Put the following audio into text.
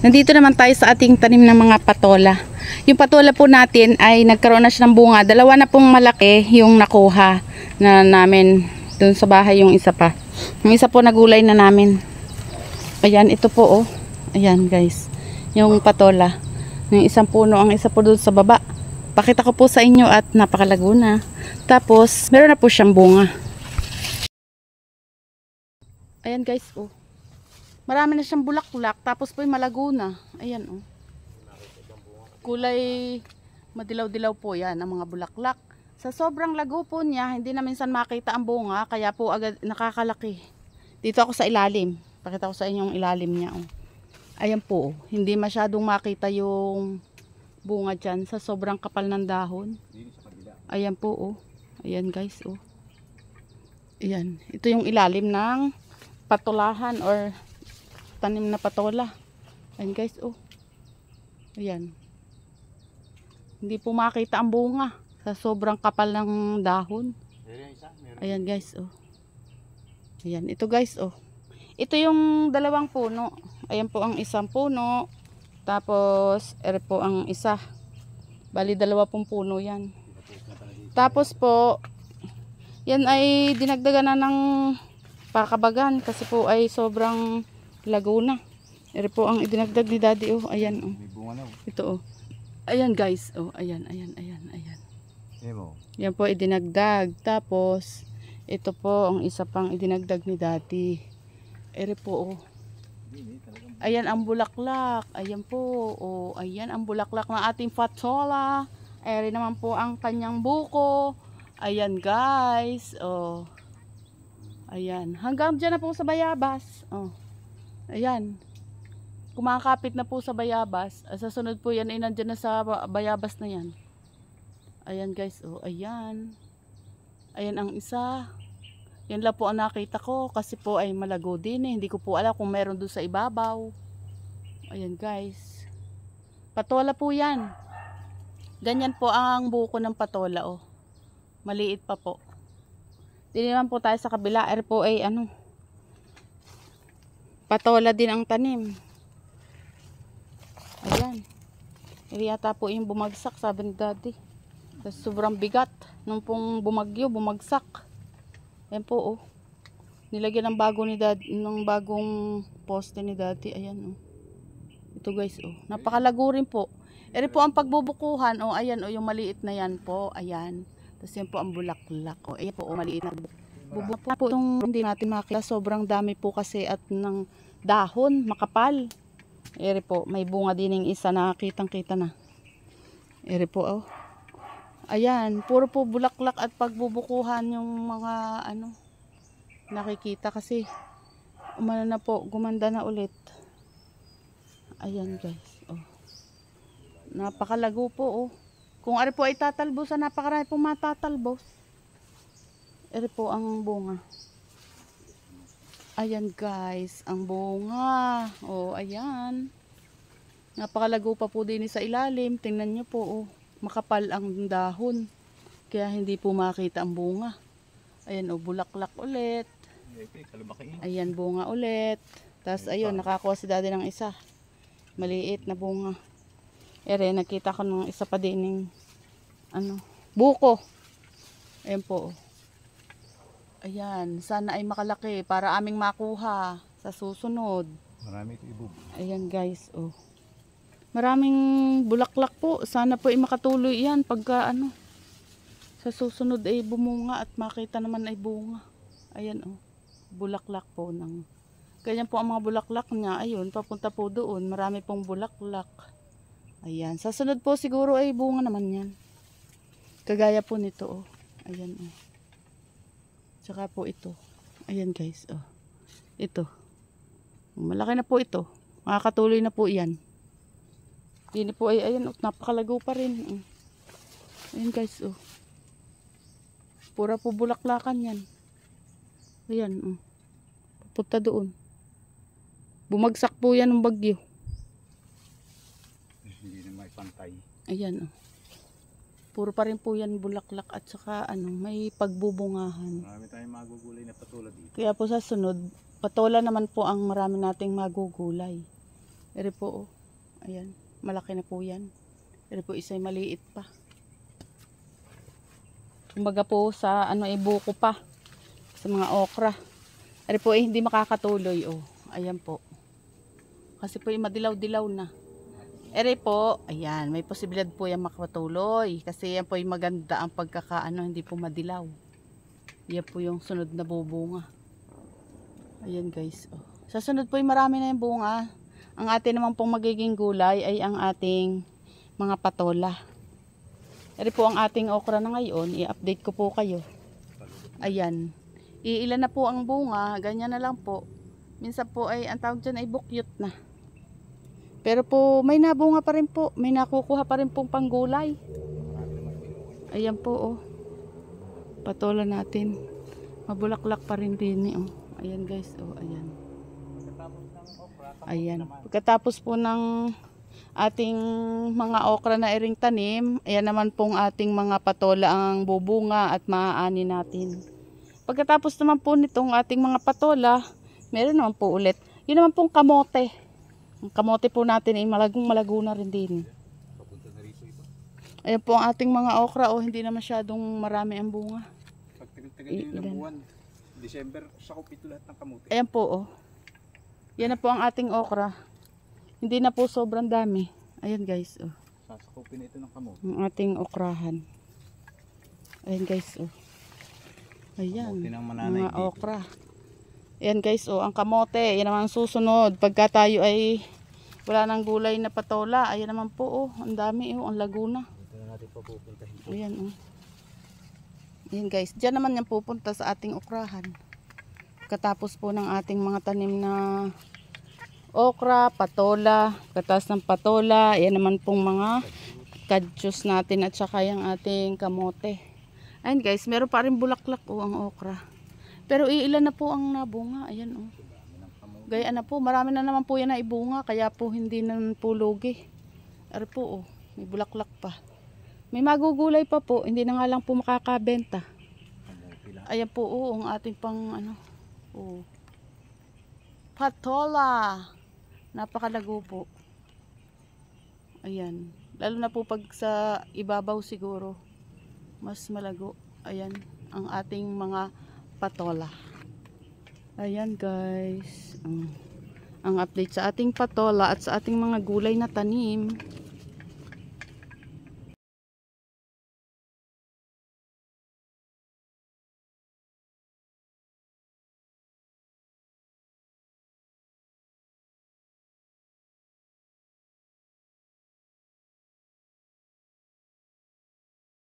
Nandito naman tayo sa ating tanim ng mga patola. Yung patola po natin ay nagkaroon na siya ng bunga. Dalawa na pong malaki yung nakuha na namin dun sa bahay, yung isa pa. Yung isa po nagulay na namin. Ayan, ito po oh. Ayan guys, yung patola. Yung isang puno, ang isa po dun sa baba. Pakita ko po sa inyo at napakalago na. Tapos, meron na po siyang bunga. Ayan guys oh. Marami na siyang bulaklak, tapos po yung malago na. Ayan oh. Kulay madilaw-dilaw po yan ang mga bulaklak. Sa sobrang lago po niya, hindi na minsan makita ang bunga, kaya po agad nakakalaki. Dito ako sa ilalim. Pakita ko sa inyo yung ilalim niya oh. Ayan po oh. Hindi masyadong makita yung bunga dyan sa sobrang kapal ng dahon. Ayan po oh. Ayan guys oh. Ayan. Ito yung ilalim ng patolahan or tanim na patola. Ayan guys oh. Ayan. Hindi po makita ang bunga sa sobrang kapal ng dahon. Ayan guys oh. Ayan. Ito guys oh. Ito yung dalawang puno. Ayan po ang isang puno. Tapos ere po ang isa. Bali dalawa pong puno yan. Tapos po yan ay dinagdagan na ng pakabagan kasi po ay sobrang laguna. Ere po ang idinagdag ni daddy oh. Ayan oh. Ito oh. Ayan guys oh. Ayan. Yan po idinagdag. Tapos ito po ang isa pang idinagdag ni daddy. Ere po oh. Ayan ang bulaklak. Ayan po oh. Ayan ang bulaklak ng ating patola. Ere naman po ang kanyang buko. Ayan guys oh. Ayan. Hanggang dyan na po sa bayabas oh. Ayan. Kumakapit na po sa bayabas. Sa sunod po yan ay nandyan na sa bayabas na yan. Ayan guys oh. Ayan. Ayan ang isa. Yan lang po ang nakita ko kasi po ay malago din eh. Hindi ko po alam kung meron doon sa ibabaw. Ayan guys. Patola po yan. Ganyan po ang buko ng patola oh. Maliit pa po. Dito naman po tayo sa kabila. Er po ay ano. Patola din ang tanim. Ayan. Yata po yung bumagsak sabi ni daddy. Sobrang bigat. Nung pong bumagyo, bumagsak. Ayan po oh. Nilagyan ng bago ni daddy, ng bagong poste ni daddy. Ayan oh. Ito guys oh. Napakalago rin po. Ere po ang pagbubukuhan oh. Ayan oh, yung maliit na yan po. Ayan. Tapos yan po ang bulaklak oh. Ayan po oh, maliit na bubuk po itong hindi natin makita. Sobrang dami po kasi at ng dahon, makapal. Ere po, may bunga din yung isa na kitang-kita na. Ere po oh. Ayan, puro po bulaklak at pagbubukuhan yung mga ano nakikita kasi umano na po, gumanda na ulit. Ayan guys oh. Napakalago po oh. Kung ari po ay tatalbosan, napakarami pong matatalbos. Ere po ang bunga. Ayan guys, ang bunga. Oh, ayan. Napakalago pa po din sa ilalim. Tingnan nyo po oh. Makapal ang dahon. Kaya hindi po makita ang bunga. Ayan oh, bulaklak ulit. Ayan, bunga ulit. Tapos ayun, nakakuha si daddy ng isa. Maliit na bunga. Ere, nakita ko ng isa pa din ng ano, buko. Ayan po. Ayan, sana ay makalaki para aming makuha sa susunod. Marami ito ibog. Ayan guys, oh. Maraming bulaklak po. Sana po ay makatuloy yan pagka ano, sa susunod ay bumunga at makita naman ay bunga. Ayan oh, bulaklak po ng ganyan po ang mga bulaklak niya. Ayun, papunta po doon. Marami pong bulaklak. Ayan, sa sunod po siguro ay bunga naman yan. Kagaya po nito oh. Ayan oh. Tsaka po ito. Ayan guys oh. Ito. Malaki na po ito. Makakatuloy na po yan. Dini po ay ayan oh, napakalago pa rin. Ayan guys oh. Pura po bulaklakan yan. Ayan oh. Papunta doon. Bumagsak po yan ng bagyo. Hindi na may pantay. Ayan oh. Puro pa rin po yan bulaklak at saka ano, may pagbubungahan. Marami tayong magugulay na patola dito. Kaya po sa sunod, patola naman po ang marami nating magugulay. Ere po oh. Ayan, malaki na po yan. Pero po isa'y maliit pa. Kumbaga po sa ano buko pa. Sa mga okra. Pero po hindi makakatuloy. Oh. Ayan po. Kasi po madilaw-dilaw na. Ere po, ayan, may posibilidad po yan makatuloy. Kasi yan po yung maganda ang pagkakaano, hindi po madilaw. Yan po yung sunod na bubunga. Ayan guys. Oh. Sa sunod po yung marami na yung bunga. Ang atin naman pong magiging gulay ay ang ating mga patola. Ere po ang ating okra na ngayon, i-update ko po kayo. Ayan. Iilan na po ang bunga, ganyan na lang po. Minsan po ay, ang tawag dyan ay bukyot na. Pero po, may nabunga pa rin po. May nakukuha pa rin pong panggulay. Ayan po, oh. Patola natin. Mabulaklak pa rin din, oh. Ayan guys, oh. Ayan. Ayan. Pagkatapos po ng ating mga okra na iring tanim, ayan naman pong ating mga patola ang bubunga at maaani natin. Pagkatapos naman po nitong ating mga patola, meron naman po ulit. Yun naman pong kamote. Ang kamote po natin ay malago na rin din. Ayan po ang ating mga okra. O hindi na masyadong marami ang bunga. Pag tagal-tagal din ng buwan, December, sakop ito lahat ng kamuti. Ayan po, oh. Yan na po ang ating okra. Hindi na po sobrang dami. Ayan guys, oh. Sasakopin na ito ng kamuti. Ang ating okrahan. Ayan guys, oh. Ayan, Kamuti ng mananay mga dito. okra. Ayan guys, oh, ang kamote. Yan naman ang susunod. Pagka tayo ay wala nang gulay na patola. Ayan naman po, oh. Ang dami, oh. Ang laguna. Ito na natin papupuntahin po. Ayan, oh. Ayan guys. Diyan naman yan pupunta sa ating okrahan. Katapos po ng ating mga tanim na okra, patola. Katas ng patola. Ayan naman pong mga kadyos natin at saka yung ating kamote. Ayan guys, meron pa rin bulaklak, oh, ang okra. Pero iilan na po ang nabunga. Ayan, oh. Gayaan na po. Marami na naman po yan na ibunga. Kaya po hindi na po lugi. Ari po, oh. May bulaklak pa. May magugulay pa po. Hindi na nga lang po makakabenta. Ayan po, oh. Ang ating pang ano. Oh. Patola. Napakalago po. Ayan. Lalo na po pag sa ibabaw siguro. Mas malago. Ayan. Ang ating mga patola. Ayan guys. Ang update sa ating patola at sa ating mga gulay na tanim.